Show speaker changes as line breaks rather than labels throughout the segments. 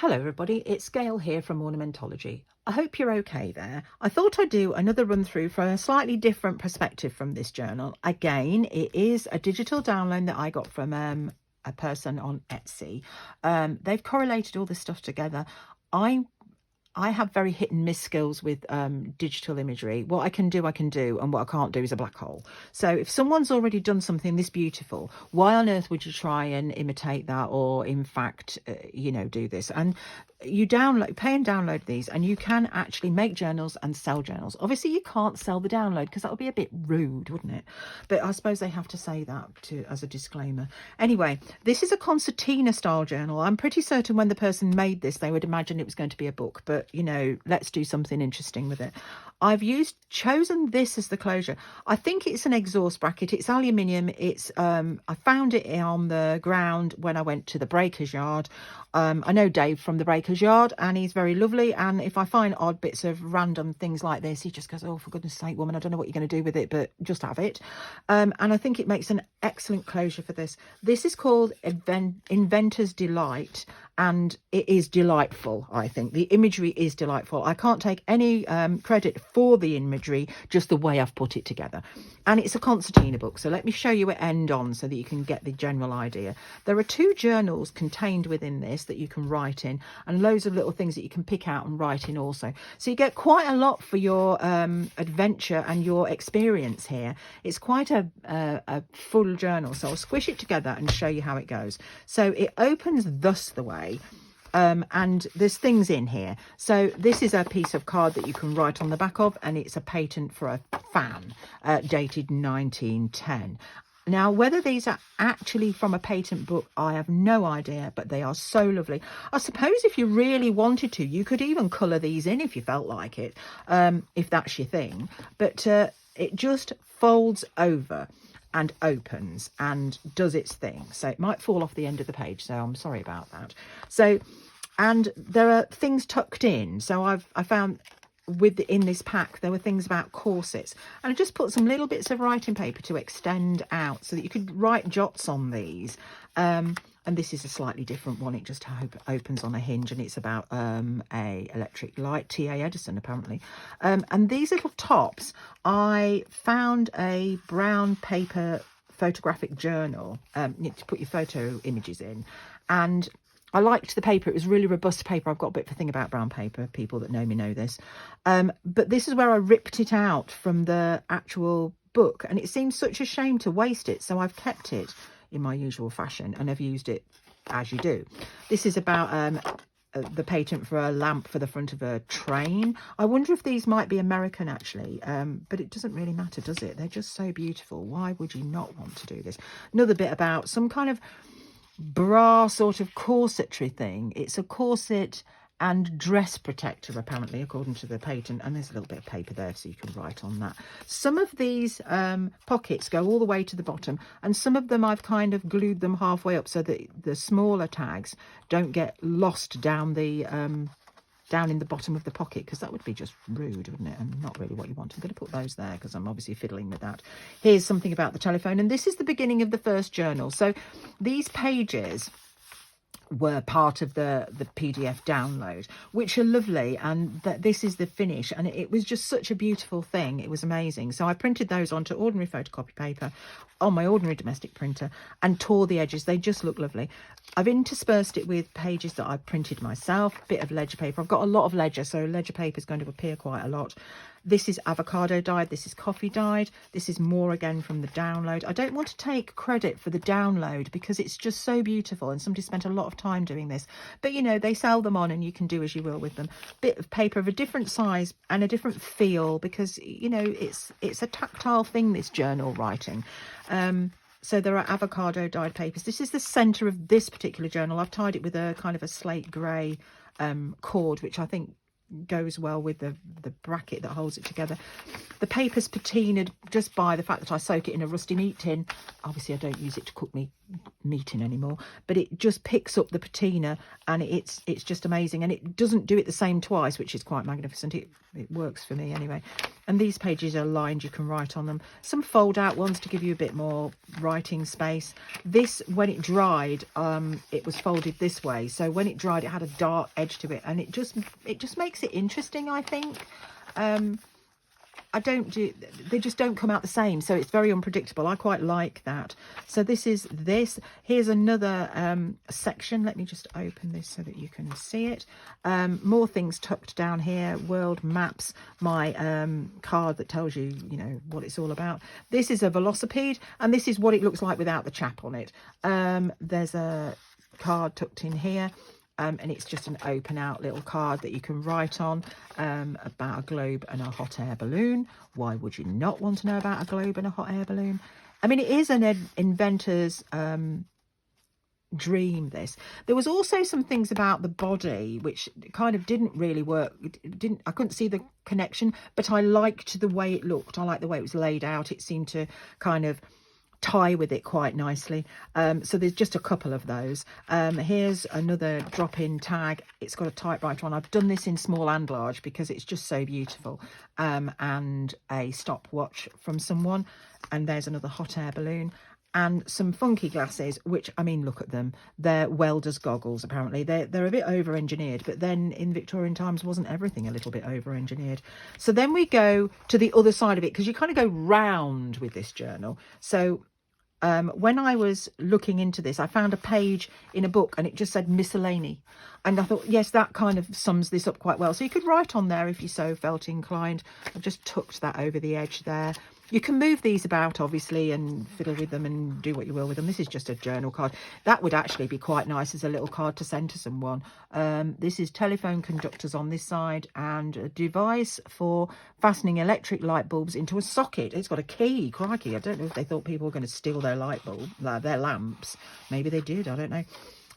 Hello everybody, it's Gail here from Ornamentology. I hope you're okay there. I thought I'd do another run through from a slightly different perspective from this journal. Again, it is a digital download that I got from a person on Etsy. They've correlated all this stuff together. I I have very hit and miss skills with digital imagery. What I can do, and what I can't do is a black hole. So if someone's already done something this beautiful, why on earth would you try and imitate that, or in fact, do this? And you pay and download these, and you can actually make journals and sell journals. Obviously, you can't sell the download because that would be a bit rude, wouldn't it? But I suppose they have to say that as a disclaimer. Anyway, this is a concertina style journal. I'm pretty certain when the person made this, they would imagine it was going to be a book, but let's do something interesting with it. I've chosen this as the closure. I think it's an exhaust bracket. It's aluminium. I found it on the ground when I went to the breaker's yard. I know Dave from the breaker's yard, and he's very lovely. And if I find odd bits of random things like this, he just goes, "Oh, for goodness sake, woman, I don't know what you're going to do with it, but just have it." And I think it makes an excellent closure for this. This is called Inventors Delight, and it is delightful. I think the imagery is delightful. I can't take any credit for the imagery, just the way I've put it together. And it's a concertina book, so let me show you it end on so that you can get the general idea. There are 2 journals contained within this that you can write in, and loads of little things that you can pick out and write in also. So you get quite a lot for your adventure and your experience here. It's quite a full journal, so I'll squish it together and show you how it goes. So it opens thus the way. And there's things in here. So this is a piece of card that you can write on the back of, and it's a patent for a fan dated 1910. Now, whether these are actually from a patent book, I have no idea, but they are so lovely. I suppose if you really wanted to, you could even colour these in if you felt like it, if that's your thing. But it just folds over and opens and does its thing. So it might fall off the end of the page, so I'm sorry about that. So, and there are things tucked in. So I found in this pack there were things about corsets, and I just put some little bits of writing paper to extend out so that you could write jots on these. And this is a slightly different one. It just opens on a hinge, and it's about a electric light, T.A. Edison apparently. And these little tops, I found a brown paper photographic journal to put your photo images in, and I liked the paper. It was really robust paper. I've got a bit of a thing about brown paper. People that know me know this. But this is where I ripped it out from the actual book, and it seems such a shame to waste it, so I've kept it in my usual fashion, and I've used it as you do. This is about the patent for a lamp for the front of a train. I wonder if these might be American actually, but it doesn't really matter, does it? They're just so beautiful. Why would you not want to do this? Another bit about some kind of bra sort of corsetry thing. It's a corset and dress protector apparently, according to the patent, and there's a little bit of paper there so you can write on that. Some of these pockets go all the way to the bottom, and some of them I've kind of glued them halfway up so that the smaller tags don't get lost down in the bottom of the pocket, because that would be just rude, wouldn't it? And not really what you want. I'm going to put those there because I'm obviously fiddling with that. Here's something about the telephone, and this is the beginning of the first journal. So these pages were part of the PDF download, which are lovely, and this is the finish, and it was just such a beautiful thing. It was amazing. So I printed those onto ordinary photocopy paper on my ordinary domestic printer and tore the edges. They just look lovely. I've interspersed it with pages that I've printed myself, a bit of ledger paper. I've got a lot of ledger, so ledger paper is going to appear quite a lot. This is avocado dyed. This is coffee dyed. This is more again from the download. I don't want to take credit for the download because it's just so beautiful, and somebody spent a lot of time doing this. But they sell them on, and you can do as you will with them. Bit of paper of a different size and a different feel, because it's a tactile thing, this journal writing. So there are avocado dyed papers. This is the centre of this particular journal. I've tied it with a kind of a slate grey cord, which I think goes well with the bracket that holds it together. The paper's patinaed just by the fact that I soak it in a rusty meat tin. Obviously I don't use it to cook me meeting anymore, but it just picks up the patina, and it's just amazing, and it doesn't do it the same twice, which is quite magnificent. It works for me anyway. And these pages are lined, you can write on them. Some fold out ones to give you a bit more writing space. This, when it dried, it was folded this way, so when it dried it had a dark edge to it, and it just makes it interesting, I think. They just don't come out the same, so it's very unpredictable. I quite like that. So this is this. Here's another section. Let me just open this so that you can see it. More things tucked down here. World maps, my card that tells you, you know, what it's all about. This is a velocipede, and this is what it looks like without the chap on it. There's a card tucked in here. And it's just an open out little card that you can write on about a globe and a hot air balloon. Why would you not want to know about a globe and a hot air balloon? I mean, it is an inventor's dream, this. There was also some things about the body which kind of didn't really work. I couldn't see the connection, but I liked the way it looked. I liked the way it was laid out. It seemed to kind of tie with it quite nicely. So there's just a couple of those. Here's another drop-in tag. It's got a typewriter on. I've done this in small and large because it's just so beautiful. And a stopwatch from someone, and there's another hot air balloon, and some funky glasses, which, I mean, look at them. They're welder's goggles, apparently. They're a bit over-engineered, but then in Victorian times, wasn't everything a little bit over-engineered? So then we go to the other side of it, because you kind of go round with this journal. So when I was looking into this, I found a page in a book and it just said miscellany. And I thought, yes, that kind of sums this up quite well. So you could write on there if you so felt inclined. I've just tucked that over the edge there. You can move these about, obviously, and fiddle with them and do what you will with them. This is just a journal card. That would actually be quite nice as a little card to send to someone. This is telephone conductors on this side, and a device for fastening electric light bulbs into a socket. It's got a key. Crikey, I don't know if they thought people were going to steal their light bulb, their lamps. Maybe they did, I don't know.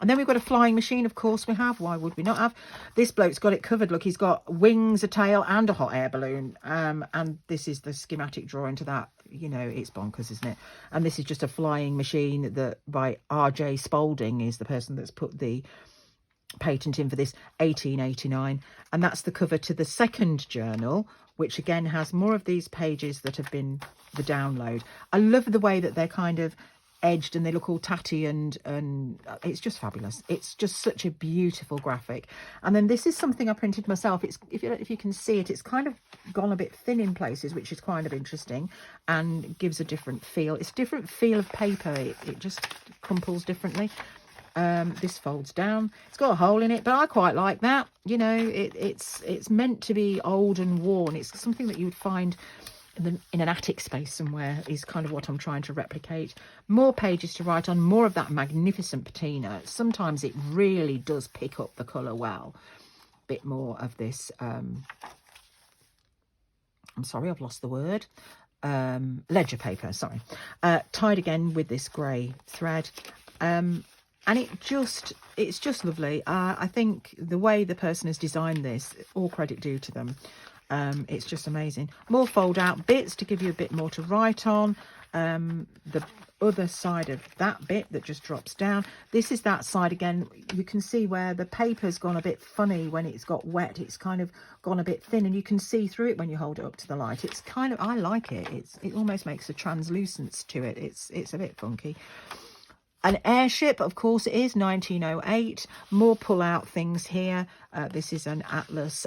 And then we've got a flying machine, of course we have. Why would we not have? This bloke's got it covered. Look, he's got wings, a tail, and a hot air balloon. And this is the schematic drawing to that. You know, it's bonkers, isn't it? And this is just a flying machine that by R.J. Spalding is the person that's put the patent in for this, 1889. And that's the cover to the second journal, which again has more of these pages that have been the download. I love the way that they're kind of edged and they look all tatty, and it's just fabulous. It's just such a beautiful graphic. And then this is something I printed myself. It's if you can see it, it's kind of gone a bit thin in places, which is kind of interesting and gives a different feel. It's a different feel of paper. It just crumples differently. This folds down. It's got a hole in it, but I quite like that. You know, it's meant to be old and worn. It's something that you would find in an attic space somewhere, is kind of what I'm trying to replicate. More pages to write on, more of that magnificent patina. Sometimes it really does pick up the colour well. Bit more of this, I'm sorry, I've lost the word. Ledger paper, sorry. Tied again with this grey thread. And it's just lovely. I think the way the person has designed this, all credit due to them. It's just amazing. More fold out bits to give you a bit more to write on. The other side of that bit that just drops down. This is that side again. You can see where the paper's gone a bit funny when it's got wet. It's kind of gone a bit thin, and you can see through it when you hold it up to the light. It's kind of, I like it. It almost makes a translucence to it. It's a bit funky. An airship, of course, it is 1908. More pull out things here. This is an atlas.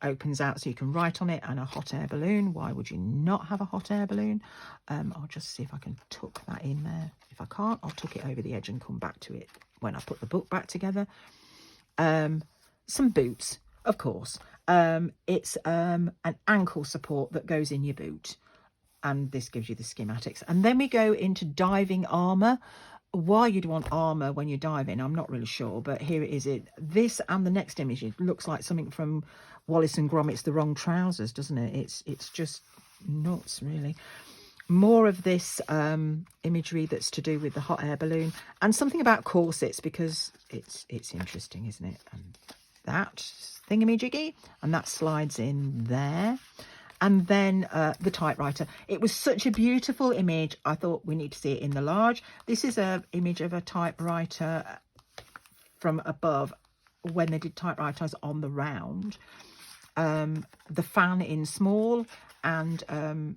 Opens out so you can write on it, and a hot air balloon. Why would you not have a hot air balloon? I'll just see if I can tuck that in there. If I can't, I'll tuck it over the edge and come back to it when I put the book back together. Some boots, of course. It's an ankle support that goes in your boot, and this gives you the schematics. And then we go into diving armour. Why you'd want armour when you're diving, I'm not really sure, but here it is. This and the next image, it looks like something from Wallace and Gromit's The Wrong Trousers, doesn't it? It's just nuts, really. More of this imagery that's to do with the hot air balloon, and something about corsets, because it's interesting, isn't it? And that thingamajiggy, and that slides in there. and then the typewriter. It was such a beautiful image. I thought we need to see it in the large. This is an image of a typewriter from above when they did typewriters on the round. The fan in small, and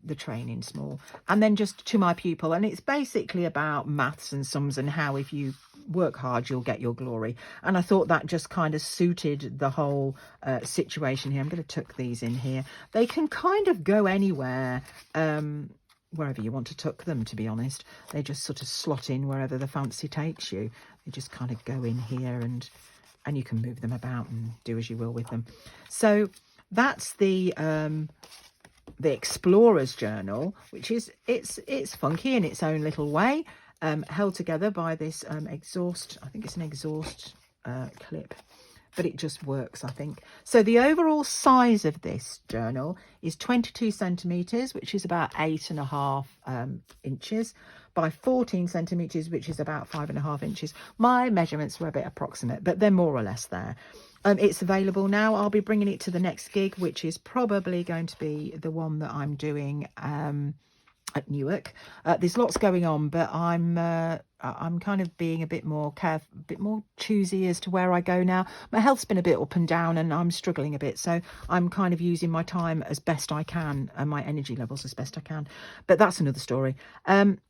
the train in small, and then just to my pupil. And it's basically about maths and sums and how if you work hard you'll get your glory. And I thought that just kind of suited the whole situation here. I'm going to tuck these in here. They can kind of go anywhere, wherever you want to tuck them, to be honest. They just sort of slot in wherever the fancy takes you. They just kind of go in here, and you can move them about and do as you will with them. So that's the Explorer's Journal, which is it's funky in its own little way, held together by this exhaust. I think it's an exhaust clip, but it just works, I think. So the overall size of this journal is 22 centimeters, which is about 8.5 inches, by 14 centimeters, which is about 5.5 inches. My measurements were a bit approximate, but they're more or less there. It's available now. I'll be bringing it to the next gig, which is probably going to be the one that I'm doing at Newark. There's lots going on, but I'm kind of being a bit more careful, a bit more choosy as to where I go now. My health's been a bit up and down, and I'm struggling a bit, so I'm kind of using my time as best I can and my energy levels as best I can. But that's another story.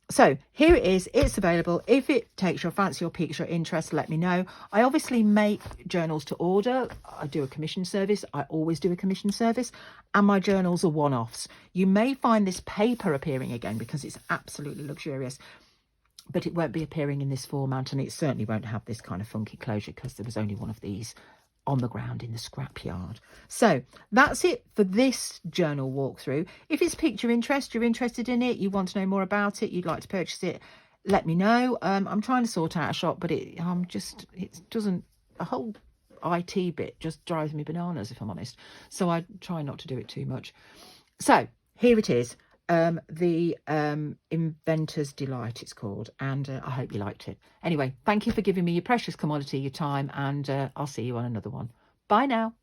So here it is. It's available. If it takes your fancy or piques your interest, let me know. I obviously make journals to order. I do a commission service. I always do a commission service, and my journals are one-offs. You may find this paper appearing again because it's absolutely luxurious, but it won't be appearing in this format, and it certainly won't have this kind of funky closure because there was only one of these on the ground in the scrapyard. So that's it for this journal walkthrough. If it's piqued your interest, you're interested in it, you want to know more about it, you'd like to purchase it, let me know. I'm trying to sort out a shop, but it doesn't, a whole IT bit just drives me bananas, if I'm honest. So I try not to do it too much. So here it is. The Inventors Delight, it's called, and I hope you liked it. Anyway, thank you for giving me your precious commodity, your time, and I'll see you on another one. Bye now.